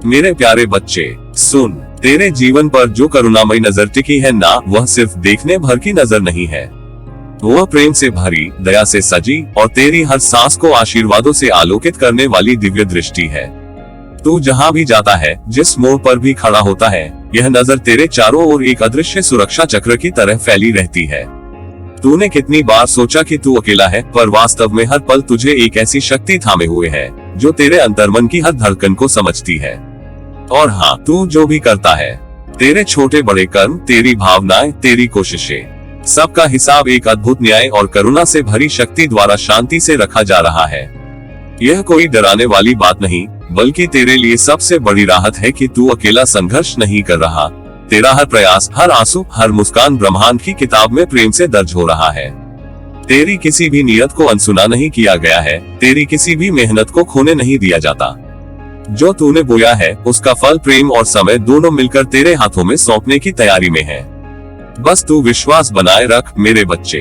मेरे प्यारे बच्चे, सुन, तेरे जीवन पर जो करुणामयी नजर टिकी है ना, वह सिर्फ देखने भर की नजर नहीं है। वह प्रेम से भरी, दया से सजी और तेरी हर सांस को आशीर्वादों से आलोकित करने वाली दिव्य दृष्टि है। तू जहाँ भी जाता है, जिस मोड़ पर भी खड़ा होता है, यह नजर तेरे चारों ओर एक अदृश्य सुरक्षा चक्र की तरह फैली रहती है। तूने कितनी बार सोचा कि तू अकेला है, पर वास्तव में हर पल तुझे एक ऐसी शक्ति थामे हुए है जो तेरे अंतर्मन की हर धड़कन को समझती है। और हाँ, तू जो भी करता है, तेरे छोटे बड़े कर्म, तेरी भावनाएं, तेरी कोशिशें, सबका हिसाब एक अद्भुत न्याय और करुणा से भरी शक्ति द्वारा शांति से रखा जा रहा है। यह कोई डराने वाली बात नहीं, बल्कि तेरे लिए सबसे बड़ी राहत है कि तू अकेला संघर्ष नहीं कर रहा। तेरा हर प्रयास, हर आंसू, हर मुस्कान ब्रह्मांड की किताब में प्रेम से दर्ज हो रहा है। तेरी किसी भी नियत को अनसुना नहीं किया गया है, तेरी किसी भी मेहनत को खोने नहीं दिया जाता। जो तूने बोया है, उसका फल प्रेम और समय दोनों मिलकर तेरे हाथों में सौंपने की तैयारी में है। बस तू विश्वास बनाए रख मेरे बच्चे।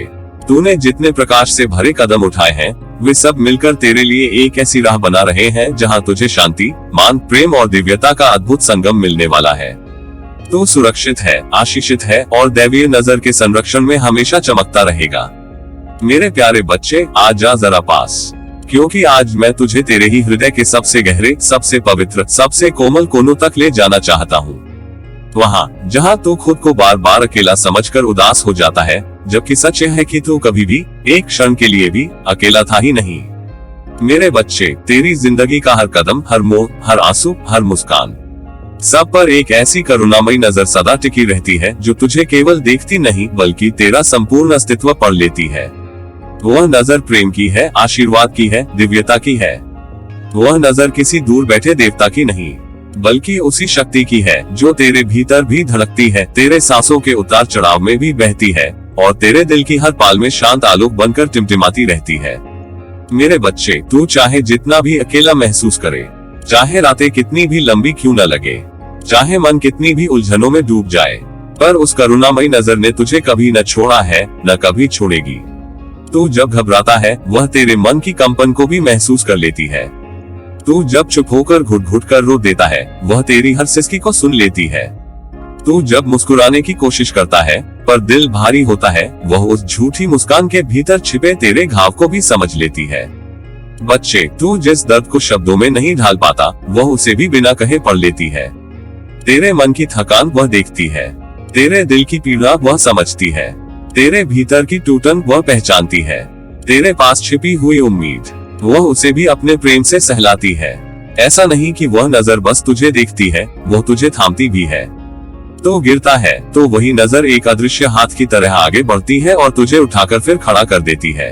तूने जितने प्रकाश से भरे कदम उठाए हैं, वे सब मिलकर तेरे लिए एक ऐसी राह बना रहे हैं जहां तुझे शांति, मान, प्रेम और दिव्यता का अद्भुत संगम मिलने वाला है। तू सुरक्षित है, आशीषित है और दैवीय नजर के संरक्षण में हमेशा चमकता रहेगा। मेरे प्यारे बच्चे, आज जा जरा पास, क्योंकि आज मैं तुझे तेरे ही हृदय के सबसे गहरे, सबसे पवित्र, सबसे कोमल कोनों तक ले जाना चाहता हूँ। वहाँ जहाँ तू खुद को बार बार अकेला समझकर उदास हो जाता है, जबकि सच यह है कि तू कभी भी, एक क्षण के लिए भी अकेला था ही नहीं। मेरे बच्चे, तेरी जिंदगी का हर कदम, हर मोड़, हर आंसू, हर मुस्कान, सब पर एक ऐसी करुणामयी नजर सदा टिकी रहती है जो तुझे केवल देखती नहीं, बल्कि तेरा संपूर्ण अस्तित्व पढ़ लेती है। वह नजर प्रेम की है, आशीर्वाद की है, दिव्यता की है। वह नजर किसी दूर बैठे देवता की नहीं, बल्कि उसी शक्ति की है जो तेरे भीतर भी धड़कती है, तेरे सांसों के उतार चढ़ाव में भी बहती है और तेरे दिल की हर पाल में शांत आलोक बनकर टिमटिमाती रहती है। मेरे बच्चे, तू चाहे जितना भी अकेला महसूस करे, चाहे रातें कितनी भी लंबी क्यों न लगे, चाहे मन कितनी भी उलझनों में डूब जाए, पर उस करुणामयी नजर ने तुझे कभी न छोड़ा है, न कभी छोड़ेगी। तू जब घबराता है, वह तेरे मन की कंपन को भी महसूस कर लेती है। तू जब चुप होकर घुट घुट कर रो देता है, वह तेरी हर सिसकी को सुन लेती है। तू जब मुस्कुराने की कोशिश करता है, पर दिल भारी होता है, वह उस झूठी मुस्कान के भीतर छिपे तेरे घाव को भी समझ लेती है। बच्चे, तू जिस दर्द को शब्दों में नहीं ढाल पाता, वह उसे भी बिना कहे पढ़ लेती है। तेरे मन की थकान वह देखती है, तेरे दिल की पीड़ा वह समझती है, तेरे भीतर की टूटन वह पहचानती है, तेरे पास छिपी हुई उम्मीद वह उसे भी अपने प्रेम से सहलाती है। ऐसा नहीं कि वह नजर बस तुझे देखती है, वह तुझे थामती भी है। तो गिरता है तो वही नजर एक अदृश्य हाथ की तरह आगे बढ़ती है और तुझे उठाकर फिर खड़ा कर देती है।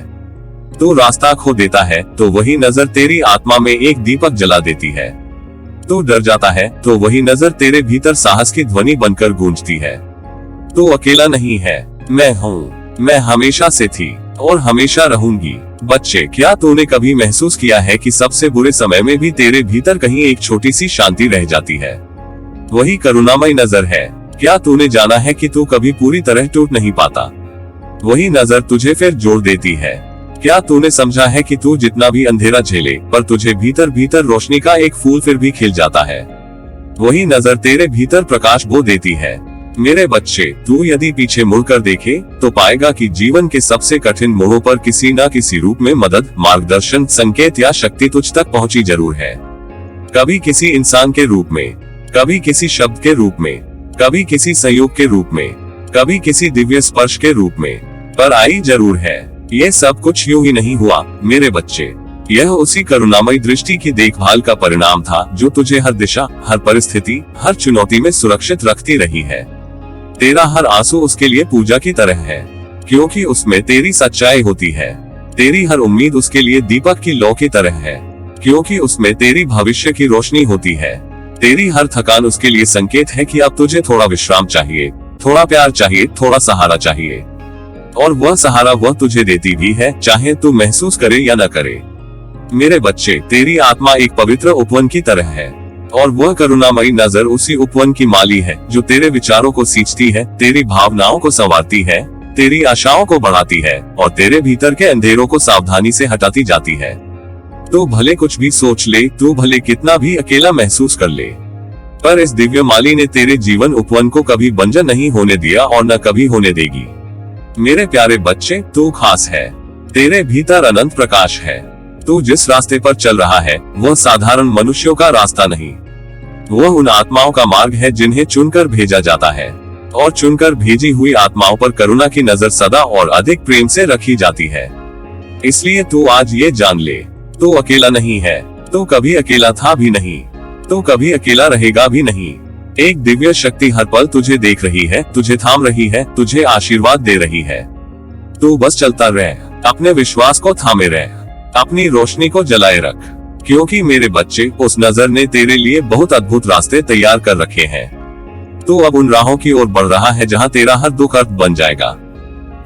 तो रास्ता खो देता है तो वही नजर तेरी आत्मा में एक दीपक जला देती है। तो डर जाता है तो वही नजर तेरे भीतर साहस की ध्वनि बनकर गूंजती है। तो अकेला नहीं है, मैं हूँ, मैं हमेशा से थी और हमेशा रहूंगी। बच्चे, क्या तूने कभी महसूस किया है कि सबसे बुरे समय में भी तेरे भीतर कहीं एक छोटी सी शांति रह जाती है? वही करुणामयी नजर है। क्या तूने जाना है कि तू कभी पूरी तरह टूट नहीं पाता? वही नजर तुझे फिर जोड़ देती है। क्या तूने समझा है कि तू जितना भी अंधेरा झेले, पर तुझे भीतर भीतर रोशनी का एक फूल फिर भी खिल जाता है? वही नजर तेरे भीतर प्रकाश बो देती है। मेरे बच्चे, तू यदि पीछे मुड़कर देखे तो पाएगा कि जीवन के सबसे कठिन मोड़ों पर किसी न किसी रूप में मदद, मार्गदर्शन, संकेत या शक्ति तुझ तक पहुंची जरूर है। कभी किसी इंसान के रूप में, कभी किसी शब्द के रूप में, कभी किसी संयोग के रूप में, कभी किसी दिव्य स्पर्श के रूप में, पर आई जरूर है। ये सब कुछ यूं ही नहीं हुआ मेरे बच्चे, यह उसी करुणामयी दृष्टि की देखभाल का परिणाम था जो तुझे हर दिशा, हर परिस्थिति, हर चुनौती में सुरक्षित रखती रही है। तेरा हर आंसू उसके लिए पूजा की तरह है, क्योंकि उसमें तेरी सच्चाई होती है। तेरी हर उम्मीद उसके लिए दीपक की लौ की तरह है, क्योंकि उसमें तेरी भविष्य की रोशनी होती है। तेरी हर थकान उसके लिए संकेत है कि अब तुझे थोड़ा विश्राम चाहिए, थोड़ा प्यार चाहिए, थोड़ा सहारा चाहिए। और वह सहारा वह तुझे देती भी है, चाहे तू महसूस करे या न करे। मेरे बच्चे, तेरी आत्मा एक पवित्र उपवन की तरह है और वह करुणामयी नजर उसी उपवन की माली है जो तेरे विचारों को सींचती है, तेरी भावनाओं को संवारती है, तेरी आशाओं को बढ़ाती है और तेरे भीतर के अंधेरों को सावधानी से हटाती जाती है। तू भले कुछ भी सोच ले, तू भले कितना भी अकेला महसूस कर ले, पर इस दिव्य माली ने तेरे जीवन उपवन को कभी बंजर नहीं होने दिया और न कभी होने देगी। मेरे प्यारे बच्चे, तू खास है। तेरे भीतर अनंत प्रकाश है। तू जिस रास्ते पर चल रहा है वह साधारण मनुष्यों का रास्ता नहीं, वह उन आत्माओं का मार्ग है जिन्हें चुनकर भेजा जाता है, और चुनकर भेजी हुई आत्माओं पर करुणा की नजर सदा और अधिक प्रेम से रखी जाती है। इसलिए तू आज ये जान ले, तू अकेला नहीं है, तू कभी अकेला था भी नहीं, तू कभी अकेला रहेगा भी नहीं। एक दिव्य शक्ति हर पल तुझे देख रही है, तुझे थाम रही है, तुझे आशीर्वाद दे रही है। तू बस चलता रह, अपने विश्वास को थामे रह, अपनी रोशनी को जलाए रख, क्योंकि मेरे बच्चे, उस नजर ने तेरे लिए बहुत अद्भुत रास्ते तैयार कर रखे हैं। तू अब उन राहों की ओर बढ़ रहा है जहां तेरा हर दुख अर्थ बन जाएगा,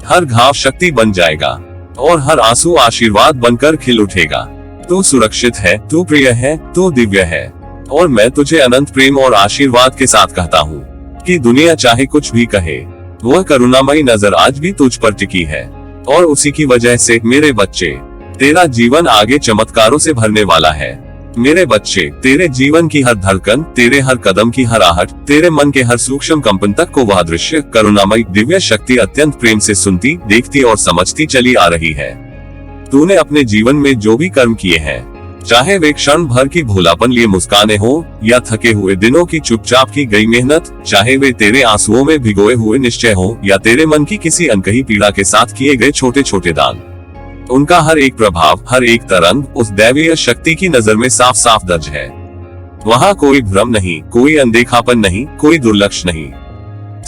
हर घाव शक्ति बन जाएगा और हर आंसू आशीर्वाद बनकर खिल उठेगा। तू सुरक्षित है, तू प्रिय है, तू दिव्य है, और मैं तुझे अनंत प्रेम और आशीर्वाद के साथ कहता हूँ कि दुनिया चाहे कुछ भी कहे, वह करुणामयी नजर आज भी तुझ पर टिकी है, और उसी की वजह से मेरे बच्चे, तेरा जीवन आगे चमत्कारों से भरने वाला है। मेरे बच्चे, तेरे जीवन की हर धड़कन, तेरे हर कदम की हर आहट, तेरे मन के हर सूक्ष्म कंपन तक को वह दृश्य करुणामयी दिव्य शक्ति अत्यंत प्रेम से सुनती, देखती और समझती चली आ रही है। तूने अपने जीवन में जो भी कर्म किए हैं, चाहे वे क्षण भर की भोलापन लिए मुस्काने हो या थके हुए दिनों की चुपचाप की गई मेहनत, चाहे वे तेरे आंसुओं में भिगोए हुए निश्चय हो या तेरे मन की किसी अनकही पीड़ा के साथ किए गए छोटे छोटे दान, उनका हर एक प्रभाव, हर एक तरंग उस दैवीय शक्ति की नजर में साफ साफ दर्ज है। वहाँ कोई भ्रम नहीं, कोई अनदेखापन नहीं, कोई दुर्लक्ष्य नहीं,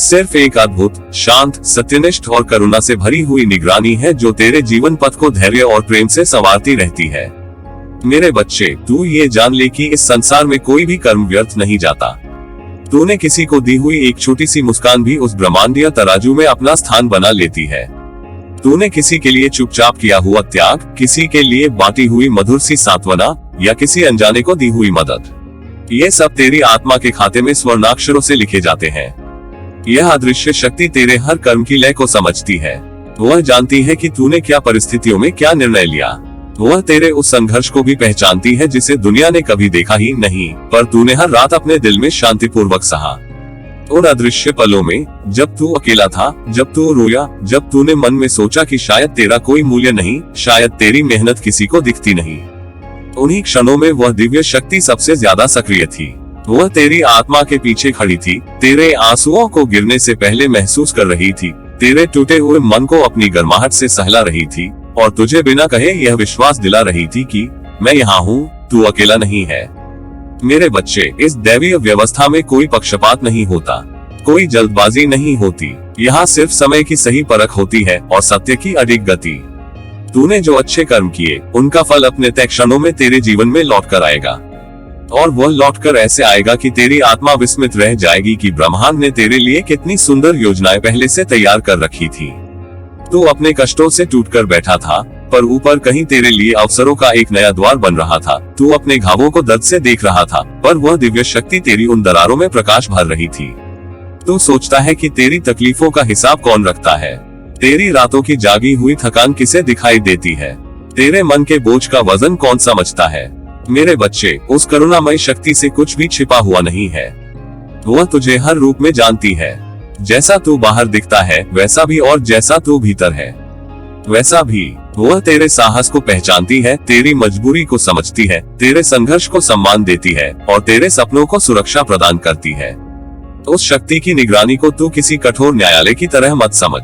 सिर्फ एक अद्भुत, शांत, सत्यनिष्ठ और करुणा से भरी हुई निगरानी है जो तेरे जीवन पथ को धैर्य और प्रेम से संवारती रहती है। मेरे बच्चे, तू ये जान ले कि इस संसार में कोई भी कर्म व्यर्थ नहीं जाता। तूने किसी को दी हुई एक छोटी सी मुस्कान भी उस ब्रह्मांडीय तराजू में अपना स्थान बना लेती है। तूने किसी के लिए चुपचाप किया हुआ त्याग, किसी के लिए बांटी हुई मधुर सी सांत्वना या किसी अनजाने को दी हुई मदद, ये सब तेरी आत्मा के खाते में स्वर्णाक्षरों से लिखे जाते हैं। यह अदृश्य शक्ति तेरे हर कर्म की लय को समझती है। वह जानती है कि तूने क्या परिस्थितियों में क्या निर्णय लिया। वह तेरे उस संघर्ष को भी पहचानती है जिसे दुनिया ने कभी देखा ही नहीं, पर तूने हर रात अपने दिल में शांतिपूर्वक सहा। उन अदृश्य पलों में, जब तू अकेला था, जब तू रोया, जब तूने मन में सोचा कि शायद तेरा कोई मूल्य नहीं, शायद तेरी मेहनत किसी को दिखती नहीं, उन्हीं क्षणों में वह दिव्य शक्ति सबसे ज्यादा सक्रिय थी। वह तेरी आत्मा के पीछे खड़ी थी, तेरे आंसुओं को गिरने से पहले महसूस कर रही थी, तेरे टूटे हुए मन को अपनी गर्माहट से सहला रही थी और तुझे बिना कहे यह विश्वास दिला रही थी कि मैं यहाँ हूँ, तू अकेला नहीं है। मेरे बच्चे, इस दैवीय व्यवस्था में कोई पक्षपात नहीं होता, कोई जल्दबाजी नहीं होती। यहाँ सिर्फ समय की सही परख होती है और सत्य की अडिग गति। तूने जो अच्छे कर्म किए, उनका फल अपने तय क्षणों में तेरे जीवन में लौट कर आएगा, और वह लौटकर ऐसे आएगा कि तेरी आत्मा विस्मित रह जाएगी कि ब्रह्मांड ने तेरे लिए कितनी सुंदर योजनाएं पहले से तैयार कर रखी थी। तू अपने कष्टों से टूटकर बैठा था, पर ऊपर कहीं तेरे लिए अवसरों का एक नया द्वार बन रहा था। तू अपने घावों को दर्द से देख रहा था, पर वह दिव्य शक्ति तेरी उन दरारों में प्रकाश भर रही थी। तू सोचता है कि तेरी तकलीफों का हिसाब कौन रखता है, तेरी रातों की जागी हुई थकान किसे दिखाई देती है, तेरे मन के बोझ का वजन कौन समझता है। मेरे बच्चे, उस करुणामयी शक्ति से कुछ भी छिपा हुआ नहीं है। वह तुझे हर रूप में जानती है। जैसा तू बाहर दिखता है वैसा भी, और जैसा तू भीतर है वैसा भी। वह तेरे साहस को पहचानती है, तेरी मजबूरी को समझती है, तेरे संघर्ष को सम्मान देती है और तेरे सपनों को सुरक्षा प्रदान करती है। उस शक्ति की निगरानी को तू किसी कठोर न्यायालय की तरह मत समझ।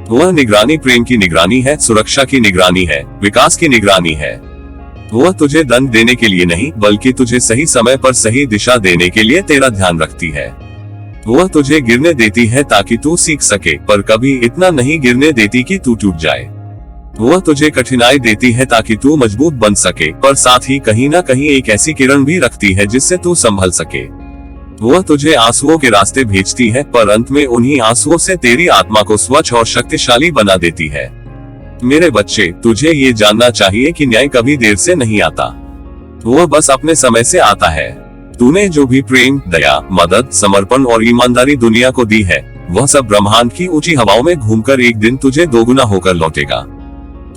वह निगरानी प्रेम की निगरानी है, सुरक्षा की निगरानी है, विकास की निगरानी है। वह तुझे दंड देने के लिए नहीं, बल्कि तुझे सही समय पर सही दिशा देने के लिए तेरा ध्यान रखती है। वह तुझे गिरने देती है ताकि तू सीख सके, पर कभी इतना नहीं गिरने देती कि तू टूट जाए। वह तुझे कठिनाई देती है ताकि तू मजबूत बन सके, पर साथ ही कहीं ना कहीं एक ऐसी किरण भी रखती है जिससे तू संभल सके। वह तुझे आंसुओं के रास्ते भेजती है, पर अंत में उन्हीं आंसुओं से तेरी आत्मा को स्वच्छ और शक्तिशाली बना देती है। मेरे बच्चे, तुझे ये जानना चाहिए कि न्याय कभी देर से नहीं आता, वह बस अपने समय से आता है। तूने जो भी प्रेम, दया, मदद, समर्पण और ईमानदारी दुनिया को दी है, वह सब ब्रह्मांड की ऊंची हवाओं में घूमकर एक दिन तुझे दोगुना होकर लौटेगा।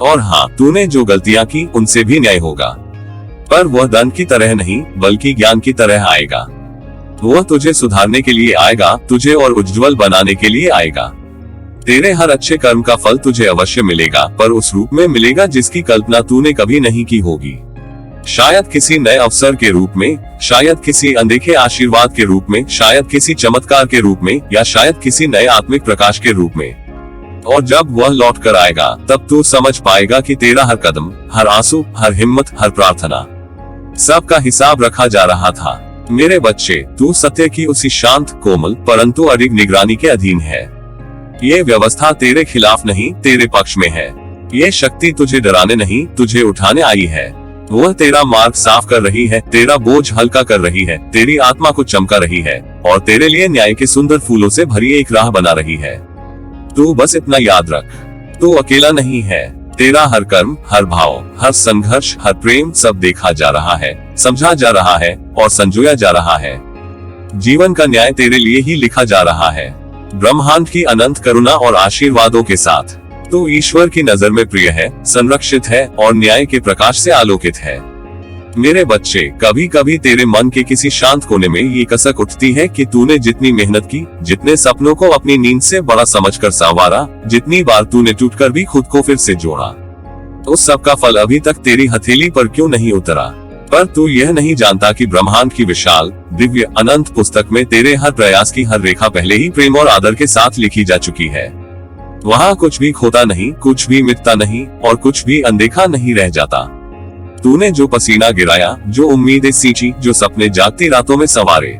और हाँ, तूने जो गलतियां की उनसे भी न्याय होगा, पर वह दंड की तरह नहीं बल्कि ज्ञान की तरह आएगा। वह तुझे सुधारने के लिए आएगा, तुझे और उज्जवल बनाने के लिए आएगा। तेरे हर अच्छे कर्म का फल तुझे अवश्य मिलेगा, पर उस रूप में मिलेगा जिसकी कल्पना तूने कभी नहीं की होगी। शायद किसी नए अवसर के रूप में, शायद किसी अनदेखे आशीर्वाद के रूप में, शायद किसी चमत्कार के रूप में, या शायद किसी नए आत्मिक प्रकाश के रूप में। और जब वह लौट कर आएगा तब तू समझ पाएगा कि तेरा हर कदम, हर आंसू, हर हिम्मत, हर प्रार्थना, सबका हिसाब रखा जा रहा था। मेरे बच्चे, तू सत्य की उसी शांत, कोमल परंतु अडिग निगरानी के अधीन है। ये व्यवस्था तेरे खिलाफ नहीं, तेरे पक्ष में है। ये शक्ति तुझे डराने नहीं, तुझे उठाने आई है। वह तेरा मार्ग साफ कर रही है, तेरा बोझ हल्का कर रही है, तेरी आत्मा को चमका रही है और तेरे लिए न्याय के सुंदर फूलों से भरी एक राह बना रही है। तू बस इतना याद रख, तू अकेला नहीं है। तेरा हर कर्म, हर भाव, हर संघर्ष, हर प्रेम, सब देखा जा रहा है, समझा जा रहा है और संजोया जा रहा है। जीवन का न्याय तेरे लिए ही लिखा जा रहा है, ब्रह्मांड की अनंत करुणा और आशीर्वादों के साथ। तू ईश्वर की नजर में प्रिय है, संरक्षित है और न्याय के प्रकाश से आलोकित है। मेरे बच्चे, कभी कभी तेरे मन के किसी शांत कोने में ये कसक उठती है कि तूने जितनी मेहनत की, जितने सपनों को अपनी नींद से बड़ा समझकर संवारा, जितनी बार तूने टूटकर भी खुद को फिर से जोड़ा, उस सब का फल अभी तक तेरी हथेली पर क्यों नहीं उतरा? पर तू यह नहीं जानता कि ब्रह्मांड की विशाल, दिव्य, अनंत पुस्तक में तेरे हर प्रयास की हर रेखा पहले ही प्रेम और आदर के साथ लिखी जा चुकी है। वहाँ कुछ भी खोता नहीं, कुछ भी मिटता नहीं और कुछ भी अनदेखा नहीं रह जाता। तूने जो पसीना गिराया, जो उम्मीदें सींची, जो सपने जागती रातों में संवारे,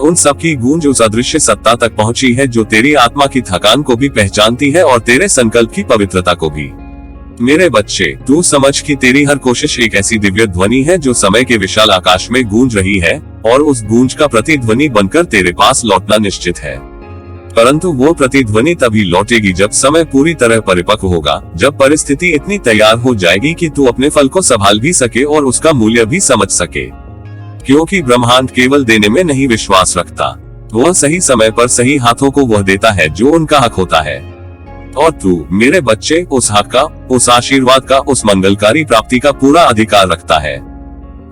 उन सब की गूंज उस अदृश्य सत्ता तक पहुंची है जो तेरी आत्मा की थकान को भी पहचानती है और तेरे संकल्प की पवित्रता को भी। मेरे बच्चे, तू समझ कि तेरी हर कोशिश एक ऐसी दिव्य ध्वनि है जो समय के विशाल आकाश में गूंज रही है और उस गूंज का प्रतिध्वनि बनकर तेरे पास लौटना निश्चित है। परंतु वो प्रतिध्वनि तभी लौटेगी जब समय पूरी तरह परिपक्व होगा, जब परिस्थिति इतनी तैयार हो जाएगी कि तू अपने फल को संभाल भी सके और उसका मूल्य भी समझ सके। क्योंकि ब्रह्मांड केवल देने में नहीं विश्वास रखता, वह सही समय पर सही हाथों को वह देता है जो उनका हक होता है। और तू, मेरे बच्चे, उस हक का, उस आशीर्वाद का, उस मंगलकारी प्राप्ति का पूरा अधिकार रखता है।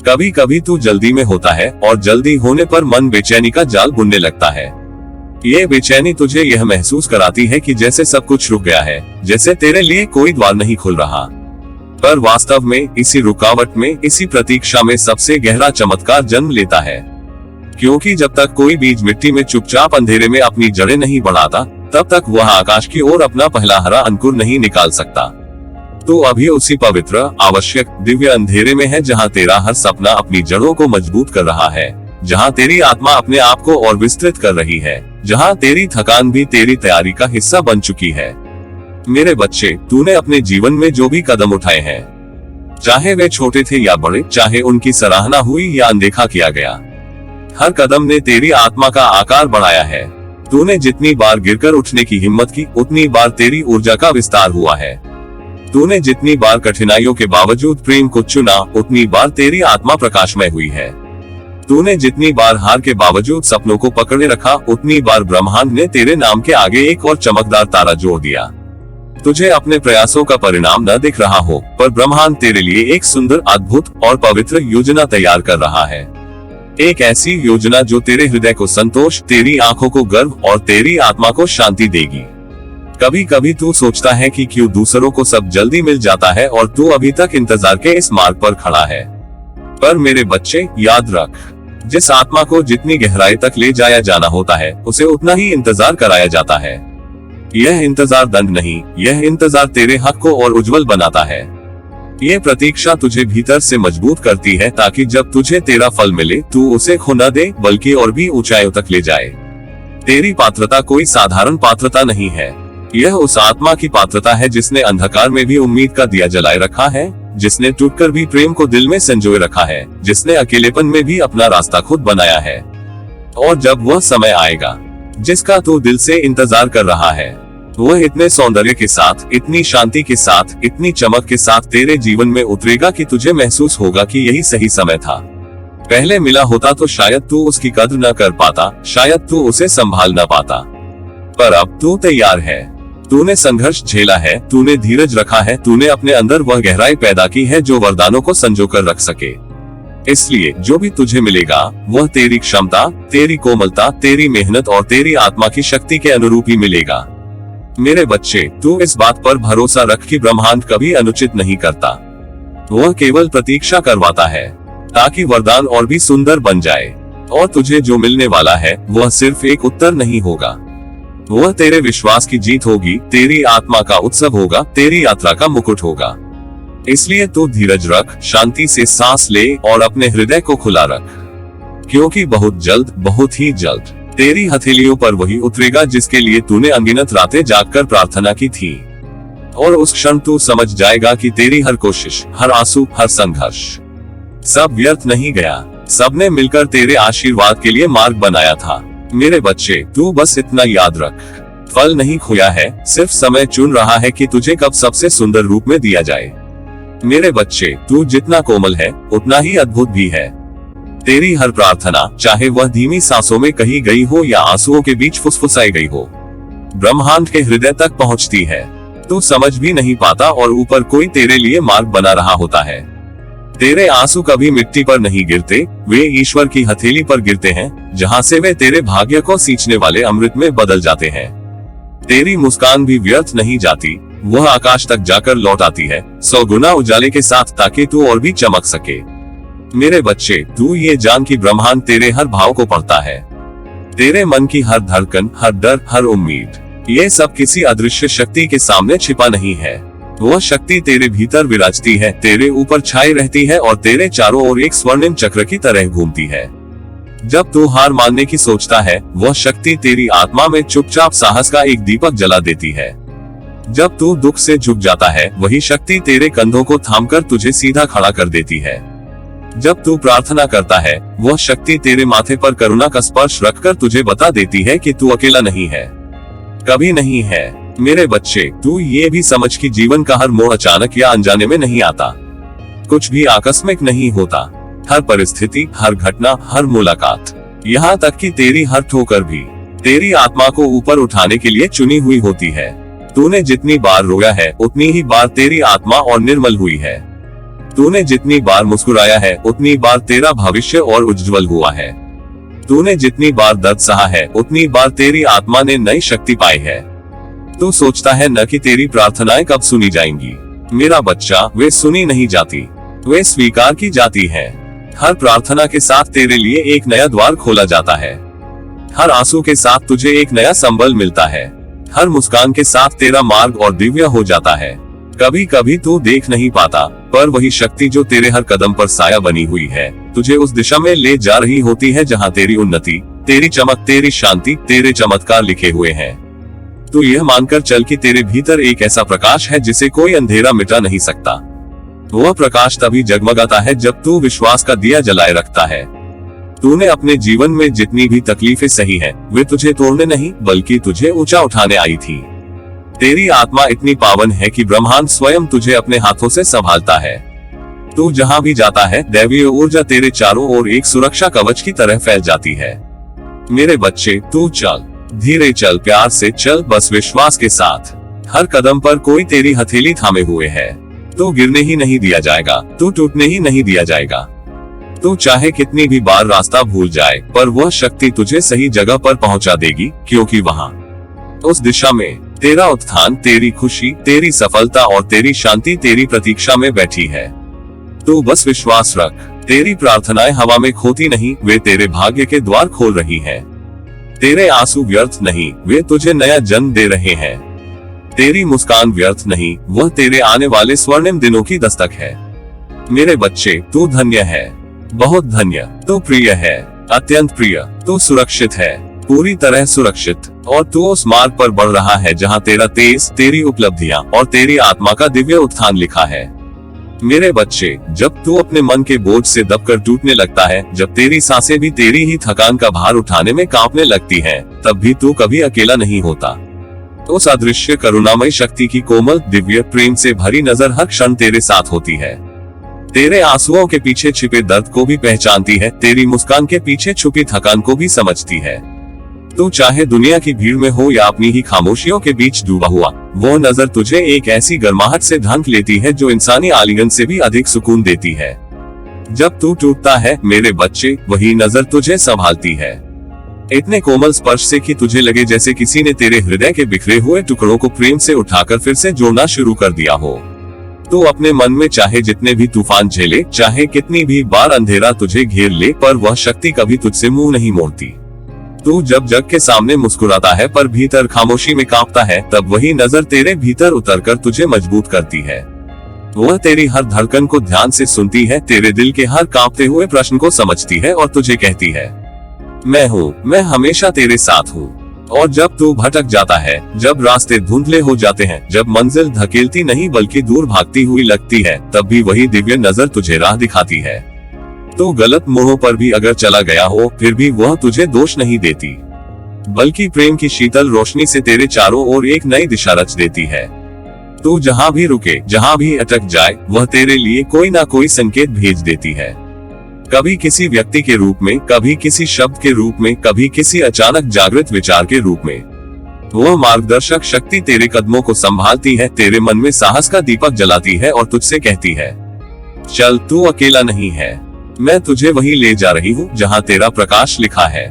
कभी कभी तू जल्दी में होता है और जल्दी होने पर मन बेचैनी का जाल बुनने लगता है। ये बेचैनी तुझे यह महसूस कराती है कि जैसे सब कुछ रुक गया है, जैसे तेरे लिए कोई द्वार नहीं खुल रहा। पर वास्तव में इसी रुकावट में, इसी प्रतीक्षा में सबसे गहरा चमत्कार जन्म लेता है। क्योंकि जब तक कोई बीज मिट्टी में चुपचाप अंधेरे में अपनी जड़ें नहीं बढ़ाता, तब तक वह आकाश की ओर अपना पहला हरा अंकुर नहीं निकाल सकता। तो अभी उसी पवित्र, आवश्यक, दिव्य अंधेरे में है जहाँ तेरा हर सपना अपनी जड़ों को मजबूत कर रहा है, जहाँ तेरी आत्मा अपने आप को और विस्तृत कर रही है, जहाँ तेरी थकान भी तेरी तैयारी का हिस्सा बन चुकी है। मेरे बच्चे, तूने अपने जीवन में जो भी कदम उठाए हैं, चाहे वे छोटे थे या बड़े, चाहे उनकी सराहना हुई या अनदेखा किया गया, हर कदम ने तेरी आत्मा का आकार बढ़ाया है। तूने जितनी बार गिरकर उठने की हिम्मत की, उतनी बार तेरी ऊर्जा का विस्तार हुआ है। तूने जितनी बार कठिनाइयों के बावजूद प्रेम को चुना, उतनी बार तेरी आत्मा प्रकाशमय हुई है। तूने जितनी बार हार के बावजूद सपनों को पकड़े रखा, उतनी बार ब्रह्मांड ने तेरे नाम के आगे एक और चमकदार तारा जोड़ दिया। तुझे अपने प्रयासों का परिणाम न दिख रहा हो, पर ब्रह्मांड तेरे लिए एक सुंदर, अद्भुत और पवित्र योजना तैयार कर रहा है। एक ऐसी योजना जो तेरे हृदय को संतोष, तेरी आंखों को गर्व और तेरी आत्मा को शांति देगी। कभी कभी तू सोचता है कि क्यों दूसरों को सब जल्दी मिल जाता है और तू अभी तक इंतजार के इस मार्ग पर खड़ा है। पर मेरे बच्चे, याद रख, जिस आत्मा को जितनी गहराई तक ले जाया जाना होता है, उसे उतना ही इंतजार कराया जाता है। यह इंतजार दंड नहीं, यह इंतजार तेरे हक को और उज्जवल बनाता है। ये प्रतीक्षा तुझे भीतर से मजबूत करती है ताकि जब तुझे तेरा फल मिले, तू उसे खो न दे, बल्कि और भी ऊंचाइयों तक ले जाए। तेरी पात्रता कोई साधारण पात्रता नहीं है, यह उस आत्मा की पात्रता है जिसने अंधकार में भी उम्मीद का दिया जलाए रखा है, जिसने टूटकर भी प्रेम को दिल में संजोए रखा है, जिसने अकेलेपन में भी अपना रास्ता खुद बनाया है। और जब वह समय आएगा जिसका तू दिल से इंतजार कर रहा है, वह इतने सौंदर्य के साथ, इतनी शांति के साथ, इतनी चमक के साथ तेरे जीवन में उतरेगा कि तुझे महसूस होगा कि यही सही समय था। पहले मिला होता तो शायद तू उसकी कद्र न कर पाता, शायद तू उसे संभाल न पाता। पर अब तू तैयार है। तूने संघर्ष झेला है, तूने धीरज रखा है, तूने अपने अंदर वह गहराई पैदा की है जो वरदानों को संजो कर रख सके। इसलिए जो भी तुझे मिलेगा वह तेरी क्षमता, तेरी कोमलता, तेरी मेहनत और तेरी आत्मा की शक्ति के अनुरूप ही मिलेगा। मेरे बच्चे, तू इस बात पर भरोसा रख कि ब्रह्मांड कभी अनुचित नहीं करता। वह केवल प्रतीक्षा करवाता है ताकि वरदान और भी सुंदर बन जाए, और तुझे जो मिलने वाला है वह सिर्फ एक उत्तर नहीं होगा, वह तेरे विश्वास की जीत होगी, तेरी आत्मा का उत्सव होगा, तेरी यात्रा का मुकुट होगा। इसलिए तू धीरज रख, शांति से सांस ले और अपने हृदय को खुला रख, क्योंकि बहुत जल्द, बहुत ही जल्द तेरी हथेलियों पर वही उतरेगा जिसके लिए तूने अनगिनत रातें जागकर प्रार्थना की थी। और उस क्षण तू समझ जाएगा कि तेरी हर कोशिश, हर आंसू, हर संघर्ष सब व्यर्थ नहीं गया। सबने मिलकर तेरे आशीर्वाद के लिए मार्ग बनाया था। मेरे बच्चे, तू बस इतना याद रख, फल नहीं खोया है, सिर्फ समय चुन रहा है कि तुझे कब सबसे सुंदर रूप में दिया जाए। मेरे बच्चे, तू जितना कोमल है उतना ही अद्भुत भी है। तेरी हर प्रार्थना, चाहे वह धीमी सांसों में कही गई हो या आंसुओं के बीच फुसफुसाई गई हो, ब्रह्मांड के हृदय तक पहुंचती है। तू समझ भी नहीं पाता और ऊपर कोई तेरे लिए मार्ग बना रहा होता है। तेरे आंसू कभी मिट्टी पर नहीं गिरते, वे ईश्वर की हथेली पर गिरते हैं, जहां से वे तेरे भाग्य को सींचने वाले अमृत में बदल जाते हैं। तेरी मुस्कान भी व्यर्थ नहीं जाती, वह आकाश तक जाकर लौट आती है 100 गुना उजाले के साथ, ताकि तू और भी चमक सके। मेरे बच्चे, तू ये जान कि ब्रह्मांड तेरे हर भाव को पढ़ता है, तेरे मन की हर धड़कन, हर डर, हर उम्मीद, ये सब किसी अदृश्य शक्ति के सामने छिपा नहीं है। वह शक्ति तेरे भीतर विराजती है, तेरे ऊपर छाई रहती है और तेरे चारों ओर एक स्वर्णिम चक्र की तरह घूमती है। जब तू हार मानने की सोचता है, वह शक्ति तेरी आत्मा में चुपचाप साहस का एक दीपक जला देती है। जब तू दुख से झुक जाता है, वही शक्ति तेरे कंधों को थामकर तुझे सीधा खड़ा कर देती है। जब तू प्रार्थना करता है, वह शक्ति तेरे माथे पर करुणा का स्पर्श रखकर तुझे बता देती है कि तू अकेला नहीं है, कभी नहीं है। मेरे बच्चे, तू ये भी समझ कि जीवन का हर मोड़ अचानक या अनजाने में नहीं आता, कुछ भी आकस्मिक नहीं होता। हर परिस्थिति, हर घटना, हर मुलाकात, यहाँ तक कि तेरी हर ठोकर भी तेरी आत्मा को ऊपर उठाने के लिए चुनी हुई होती है। तूने जितनी बार रोया है, उतनी ही बार तेरी आत्मा और निर्मल हुई है। तूने जितनी बार मुस्कुराया है, उतनी बार तेरा भविष्य और उज्जवल हुआ है। तूने जितनी बार दर्द सहा है, उतनी बार तेरी आत्मा ने नई शक्ति पाई है। तू सोचता है न कि तेरी प्रार्थनाएं कब सुनी जाएंगी। मेरा बच्चा, वे सुनी नहीं जाती, वे स्वीकार की जाती हैं। हर प्रार्थना के साथ तेरे लिए एक नया द्वार खोला जाता है, हर आंसू के साथ तुझे एक नया संबल मिलता है, हर मुस्कान के साथ तेरा मार्ग और दिव्य हो जाता है। कभी कभी तू देख नहीं पाता, पर वही शक्ति जो तेरे हर कदम पर साया बनी हुई है, तुझे उस दिशा में ले जा रही होती है जहां तेरी उन्नति, तेरी चमक, तेरी शांति, तेरे चमत्कार लिखे हुए हैं। तू यह मानकर चल कि तेरे भीतर एक ऐसा प्रकाश है जिसे कोई अंधेरा मिटा नहीं सकता। वह प्रकाश तभी जगमगाता है जब तू विश्वास का दिया जलाए रखता है। तूने अपने जीवन में जितनी भी तकलीफें सही हैं, वे तुझे तोड़ने नहीं बल्कि तुझे ऊंचा उठाने आई थी। तेरी आत्मा इतनी पावन है कि ब्रह्मांड स्वयं तुझे अपने हाथों से संभालता है। तू जहां भी जाता है, दैवीय ऊर्जा तेरे चारों ओर एक सुरक्षा कवच की तरह फैल जाती है। मेरे बच्चे, तू चल, धीरे चल, प्यार से चल, बस विश्वास के साथ। हर कदम पर कोई तेरी हथेली थामे हुए है। तू गिरने ही नहीं दिया जाएगा, तू टूटने ही नहीं दिया जाएगा। तू चाहे कितनी भी बार रास्ता भूल जाए, पर वह शक्ति तुझे सही जगह पर पहुंचा देगी, क्योंकि वहां उस दिशा में तेरा उत्थान, तेरी खुशी, तेरी सफलता और तेरी शांति तेरी प्रतीक्षा में बैठी है। तू बस विश्वास रख, तेरी प्रार्थनाएं हवा में खोती नहीं, वे तेरे भाग्य के द्वार खोल रही हैं। तेरे आंसू व्यर्थ नहीं, वे तुझे नया जन्म दे रहे हैं। तेरी मुस्कान व्यर्थ नहीं, वह तेरे आने वाले स्वर्णिम दिनों की दस्तक है। मेरे बच्चे, तू धन्य है, बहुत धन्य, तू प्रिय है, अत्यंत प्रिय, तू सुरक्षित है, पूरी तरह सुरक्षित, और तू उस मार्ग पर बढ़ रहा है जहां तेरा तेज, तेरी उपलब्धियां और तेरी आत्मा का दिव्य उत्थान लिखा है। मेरे बच्चे, जब तू अपने मन के बोझ से दबकर टूटने लगता है, जब तेरी सांसें भी तेरी ही थकान का भार उठाने में कांपने लगती हैं, तब भी तू कभी अकेला नहीं होता। उस अदृश्य करुणामय शक्ति की कोमल, दिव्य, प्रेम से भरी नजर हर क्षण तेरे साथ होती है। तेरे आंसुओं के पीछे छिपे दर्द को भी पहचानती है, तेरी मुस्कान के पीछे छुपी थकान को भी समझती है। तू चाहे दुनिया की भीड़ में हो या अपनी ही खामोशियों के बीच डूबा हुआ, वो नजर तुझे एक ऐसी गर्माहट से ढांक लेती है जो इंसानी आलिंगन से भी अधिक सुकून देती है। जब तू टूटता है मेरे बच्चे, वही नजर तुझे संभालती है, इतने कोमल स्पर्श से कि तुझे लगे जैसे किसी ने तेरे हृदय के बिखरे हुए टुकड़ों को प्रेम से उठाकर फिर से जोड़ना शुरू कर दिया हो। तू अपने मन में चाहे जितने भी तूफान झेले, चाहे कितनी भी बार अंधेरा तुझे घेर ले, पर वह शक्ति कभी तुझसे मुंह नहीं मोड़ती। तू जब जग के सामने मुस्कुराता है पर भीतर खामोशी में कांपता है, तब वही नजर तेरे भीतर उतरकर तुझे मजबूत करती है। वह तेरी हर धड़कन को ध्यान से सुनती है, तेरे दिल के हर कांपते हुए प्रश्न को समझती है और तुझे कहती है, मैं हूँ, मैं हमेशा तेरे साथ हूँ। और जब तू भटक जाता है, जब रास्ते धुंधले हो जाते हैं, जब मंजिल धकेलती नहीं बल्कि दूर भागती हुई लगती है, तब भी वही दिव्य नजर तुझे राह दिखाती है। तो गलत मोड़ों पर भी अगर चला गया हो, फिर भी वह तुझे दोष नहीं देती, बल्कि प्रेम की शीतल रोशनी से तेरे चारों ओर एक नई दिशा रच देती है। तू जहाँ भी रुके, जहाँ भी अटक जाए, वह तेरे लिए कोई ना कोई संकेत भेज देती है, कभी किसी व्यक्ति के रूप में, कभी किसी शब्द के रूप में, कभी किसी अचानक जागृत विचार के रूप में। वह मार्गदर्शक शक्ति तेरे कदमों को संभालती है, तेरे मन में साहस का दीपक जलाती है और तुझसे कहती है, चल, तू अकेला नहीं है, मैं तुझे वहीं ले जा रही हूँ जहाँ तेरा प्रकाश लिखा है।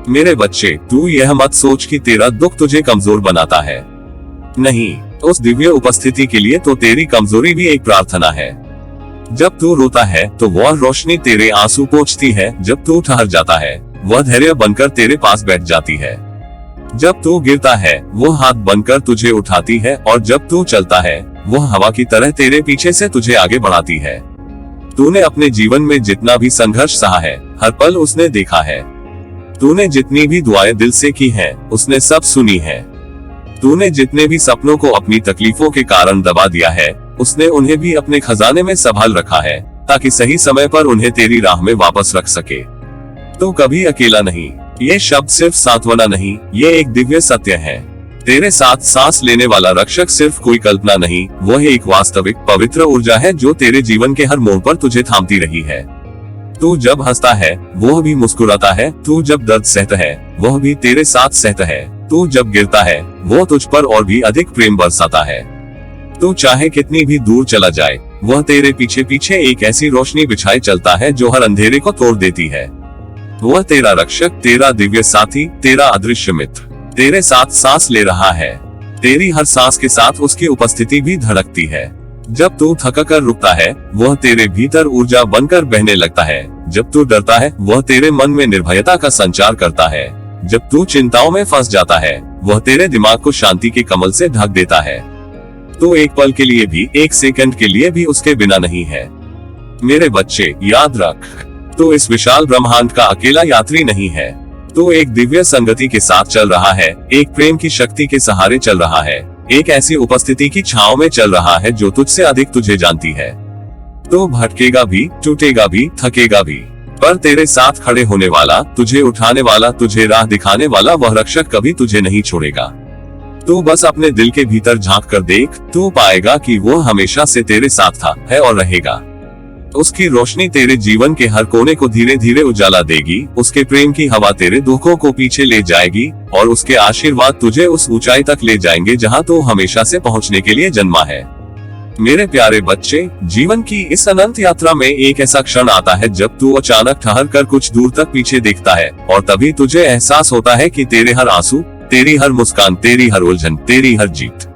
मेरे बच्चे, तू यह मत सोच कि तेरा दुख तुझे कमजोर बनाता है, नहीं, उस दिव्य उपस्थिति के लिए तो तेरी कमजोरी भी एक प्रार्थना है। जब तू रोता है तो वह रोशनी तेरे आंसू पोंछती है, जब तू ठहर जाता है वह धैर्य बनकर तेरे पास बैठ जाती है, जब तू गिरता है वह हाथ बनकर तुझे उठाती है, और जब तू चलता है वह हवा की तरह तेरे पीछे से तुझे आगे बढ़ाती है। तूने अपने जीवन में जितना भी संघर्ष सहा है, हर पल उसने देखा है। तूने जितनी भी दुआएं दिल से की हैं, उसने सब सुनी है। तूने जितने भी सपनों को अपनी तकलीफों के कारण दबा दिया है, उसने उन्हें भी अपने खजाने में संभाल रखा है, ताकि सही समय पर उन्हें तेरी राह में वापस रख सके। तो कभी अकेला नहीं, ये शब्द सिर्फ सांत्वना नहीं, ये एक दिव्य सत्य है। तेरे साथ सांस लेने वाला रक्षक सिर्फ कोई कल्पना नहीं, वह एक वास्तविक पवित्र ऊर्जा है जो तेरे जीवन के हर मोड़ पर तुझे थामती रही है। तू जब हंसता है वह भी मुस्कुराता है, तू जब दर्द सहता है वह भी तेरे साथ सहता है, तू जब गिरता है वो तुझ पर और भी अधिक प्रेम बरसाता है। तू चाहे कितनी भी दूर चला जाए, वह तेरे पीछे पीछे एक ऐसी रोशनी बिछाए चलता है जो हर अंधेरे को तोड़ देती है। वह तेरा रक्षक, तेरा दिव्य साथी, तेरा अदृश्य मित्र, तेरे साथ सांस ले रहा है। तेरी हर सांस के साथ उसकी उपस्थिति भी धड़कती है। जब तू थक कर रुकता है वह तेरे भीतर ऊर्जा बनकर बहने लगता है, जब तू डरता है वह तेरे मन में निर्भयता का संचार करता है, जब तू चिंताओं में फंस जाता है वह तेरे दिमाग को शांति के कमल से ढक देता है। तो एक पल के लिए भी, एक सेकंड के लिए भी उसके बिना नहीं है। मेरे बच्चे, याद रख, तू इस विशाल ब्रह्मांड का अकेला यात्री नहीं है। तू एक दिव्य संगति के साथ चल रहा है, एक प्रेम की शक्ति के सहारे चल रहा है, एक ऐसी उपस्थिति की छांव में चल रहा है जो तुझसे अधिक तुझे जानती है। तू भटकेगा भी, टूटेगा भी, थकेगा भी, पर तेरे साथ खड़े होने वाला, तुझे उठाने वाला, तुझे राह दिखाने वाला वह रक्षक कभी तुझे नहीं छोड़ेगा। तू बस अपने दिल के भीतर झांक कर देख, तू पाएगा कि वो हमेशा से तेरे साथ था, है और रहेगा। उसकी रोशनी तेरे जीवन के हर कोने को धीरे धीरे उजाला देगी, उसके प्रेम की हवा तेरे दुखों को पीछे ले जाएगी, और उसके आशीर्वाद तुझे उस ऊंचाई तक ले जाएंगे जहां तू हमेशा से पहुंचने के लिए जन्मा है। मेरे प्यारे बच्चे, जीवन की इस अनंत यात्रा में एक ऐसा क्षण आता है जब तू अचानक ठहर कर कुछ दूर तक पीछे देखता है, और तभी तुझे एहसास होता है कि तेरे हर आंसू, तेरी हर मुस्कान, तेरी हर उलझन, तेरी हर जीत,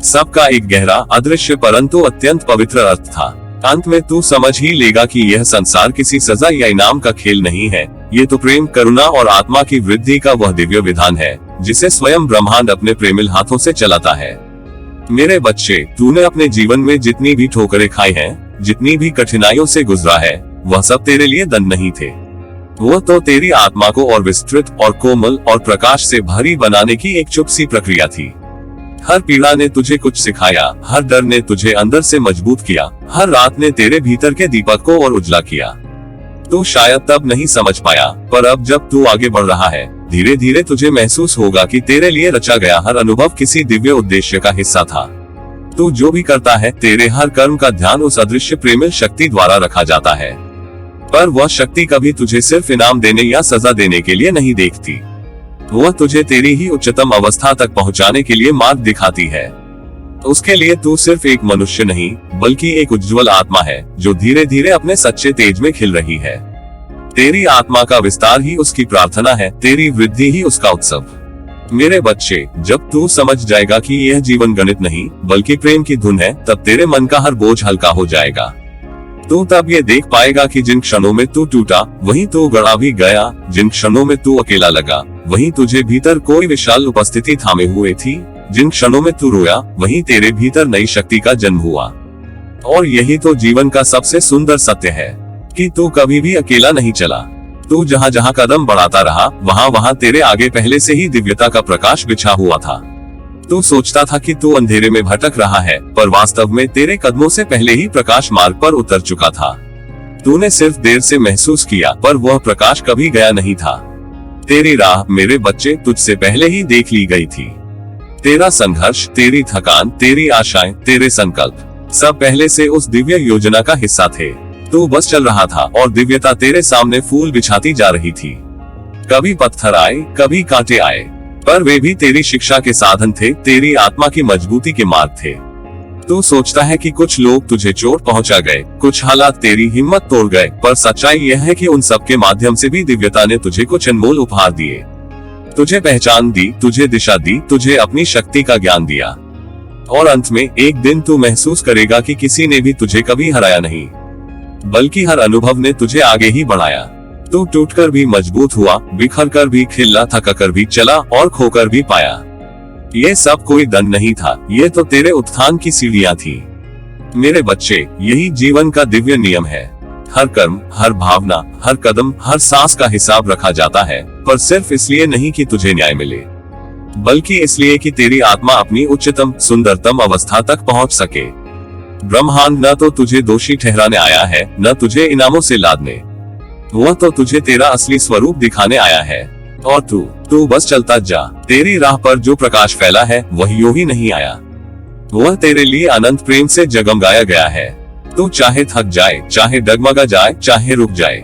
सबका एक गहरा, अदृश्य परंतु अत्यंत पवित्र अर्थ था। अंत में तू समझ ही लेगा कि यह संसार किसी सजा या इनाम का खेल नहीं है, ये तो प्रेम, करुणा और आत्मा की वृद्धि का वह दिव्य विधान है जिसे स्वयं ब्रह्मांड अपने प्रेमिल हाथों से चलाता है। मेरे बच्चे, तूने अपने जीवन में जितनी भी ठोकरें खाई हैं, जितनी भी कठिनाइयों से गुजरा है, वह सब तेरे लिए दंड नहीं थे। वह तो तेरी आत्मा को और विस्तृत और कोमल और प्रकाश से भरी बनाने की एक चुप सी प्रक्रिया थी। हर पीड़ा ने तुझे कुछ सिखाया, हर डर ने तुझे अंदर से मजबूत किया, हर रात ने तेरे भीतर के दीपक को और उजला किया। तू शायद तब नहीं समझ पाया, पर अब जब तू आगे बढ़ रहा है, धीरे धीरे तुझे महसूस होगा कि तेरे लिए रचा गया हर अनुभव किसी दिव्य उद्देश्य का हिस्सा था। तू जो भी करता है, तेरे हर कर्म का ध्यान उस अदृश्य प्रेमिल शक्ति द्वारा रखा जाता है, पर वह शक्ति कभी तुझे सिर्फ इनाम देने या सजा देने के लिए नहीं देखती। वह तुझे तेरी ही उच्चतम अवस्था तक पहुंचाने के लिए मार्ग दिखाती है। उसके लिए तू सिर्फ एक मनुष्य नहीं बल्कि एक उज्जवल आत्मा है जो धीरे धीरे अपने सच्चे तेज में खिल रही है। तेरी आत्मा का विस्तार ही उसकी प्रार्थना है, तेरी वृद्धि ही उसका उत्सव। मेरे बच्चे, जब तू समझ जाएगा कि यह जीवन गणित नहीं बल्कि प्रेम की धुन है, तब तेरे मन का हर बोझ हल्का हो जाएगा। तू तब ये देख पाएगा कि जिन क्षणों में तू टूटा वहीं तू गड़ा भी गया, जिन क्षणों में तू अकेला लगा वहीं तुझे भीतर कोई विशाल उपस्थिति थामे हुए थी, जिन क्षणों में तू रोया वहीं तेरे भीतर नई शक्ति का जन्म हुआ। और यही तो जीवन का सबसे सुंदर सत्य है कि तू कभी भी अकेला नहीं चला। तू जहाँ जहाँ कदम बढ़ाता रहा वहाँ वहाँ तेरे आगे पहले से ही दिव्यता का प्रकाश बिछा हुआ था। तू सोचता था कि तू अंधेरे में भटक रहा है, पर वास्तव में तेरे कदमों से पहले ही प्रकाश मार्ग पर उतर चुका था। तूने सिर्फ देर से महसूस किया, पर वह प्रकाश कभी गया नहीं था। तेरी राह मेरे बच्चे तुझसे पहले ही देख ली गई थी। तेरा संघर्ष, तेरी थकान, तेरी आशाएं, तेरे संकल्प सब पहले से उस दिव्य योजना का हिस्सा थे। तू बस चल रहा था और दिव्यता तेरे सामने फूल बिछाती जा रही थी। कभी पत्थर आए, कभी कांटे आए, पर वे भी तेरी शिक्षा के साधन थे, तेरी आत्मा की मजबूती के मार्ग थे। तू सोचता है कि कुछ लोग तुझे चोट पहुंचा गए, कुछ हालात तेरी हिम्मत तोड़ गए, पर सच्चाई यह है कि उन सब के माध्यम से भी दिव्यता ने तुझे कुछ अनमोल उपहार दिए। तुझे पहचान दी, तुझे दिशा दी, तुझे अपनी शक्ति का ज्ञान दिया। और अंत में एक दिन तू महसूस करेगा कि किसी ने भी तुझे कभी हराया नहीं, बल्कि हर अनुभव ने तुझे आगे ही बढ़ाया। तू टूटकर भी मजबूत हुआ, बिखर कर भी खिला, थका कर भी चला और खोकर भी पाया। ये सब कोई दंड नहीं था, ये तो तेरे उत्थान की सीढ़ियां थी। मेरे बच्चे, यही जीवन का दिव्य नियम है। हर कर्म, हर भावना, हर कदम, हर सांस का हिसाब रखा जाता है, पर सिर्फ इसलिए नहीं कि तुझे न्याय मिले, बल्कि इसलिए कि तेरी आत्मा अपनी उच्चतम सुंदरतम अवस्था तक पहुंच सके। ब्रह्मांड न तो तुझे दोषी ठहराने आया है, न तुझे इनामों से लादने, वह तो तुझे तेरा असली स्वरूप दिखाने आया है। और तू बस चलता जा। तेरी राह पर जो प्रकाश फैला है वह यूं ही नहीं आया, वह तेरे लिए अनंत प्रेम से जगमगाया गया है। तू चाहे थक जाए, चाहे डगमगा जाए, चाहे रुक जाए,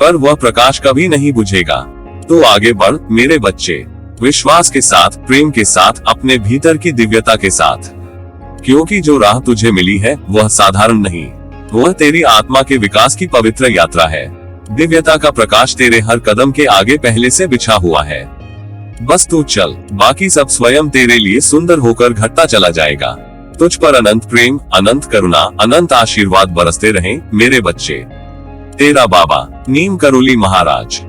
पर वह प्रकाश कभी नहीं बुझेगा। तू आगे बढ़ मेरे बच्चे, विश्वास के साथ, प्रेम के साथ, अपने भीतर की दिव्यता के साथ, क्योंकि जो राह तुझे मिली है वह साधारण नहीं, वह तेरी आत्मा के विकास की पवित्र यात्रा है। दिव्यता का प्रकाश तेरे हर कदम के आगे पहले से बिछा हुआ है। बस तू चल, बाकी सब स्वयं तेरे लिए सुंदर होकर घटता चला जाएगा। तुझ पर अनंत प्रेम, अनंत करुणा, अनंत आशीर्वाद बरसते रहें मेरे बच्चे। तेरा बाबा नीम करोली महाराज।